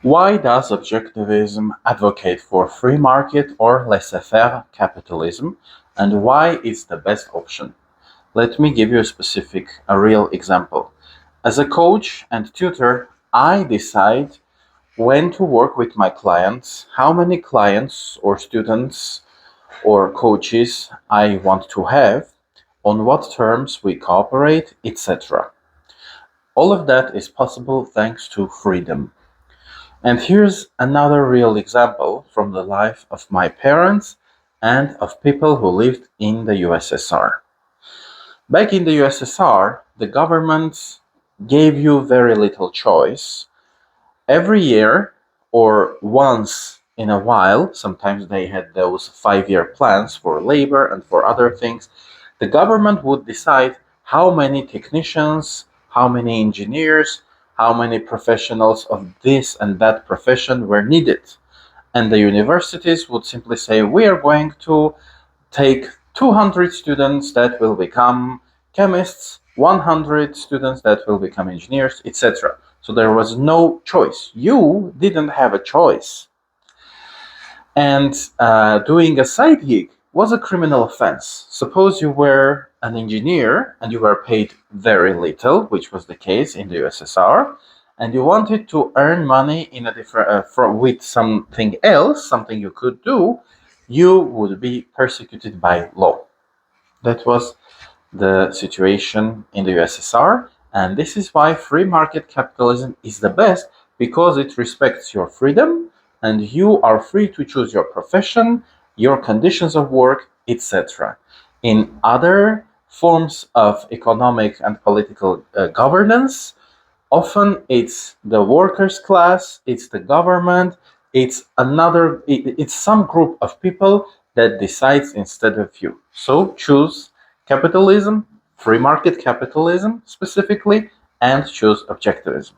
Why does Objectivism advocate for free market or laissez-faire capitalism, and why is the best option? Let me give you a real example. As a coach and tutor, I decide when to work with my clients, how many clients or students or coaches I want to have, on what terms we cooperate, etc. All of that is possible thanks to freedom. And here's another real example from the life of my parents and of people who lived in the USSR. Back in the USSR, the government gave you very little choice. Every year or once in a while, sometimes they had those 5-year plans for labor and for other things, the government would decide how many technicians, how many engineers, how many professionals of this and that profession were needed. And the universities would simply say, we are going to take 200 students that will become chemists, 100 students that will become engineers, etc. So there was no choice. You didn't have a choice. And doing a side gig was a criminal offense. Suppose you were an engineer and you were paid very little, which was the case in the USSR, and you wanted to earn money in a different with something else, something you could do, you would be persecuted by law. That was the situation in the USSR, and this is why free market capitalism is the best, because it respects your freedom and you are free to choose your profession, your conditions of work, etc. In other forms of economic and political governance, often it's the workers' class, it's the government, it's some group of people that decides instead of you. So choose capitalism, free market capitalism specifically, and choose objectivism.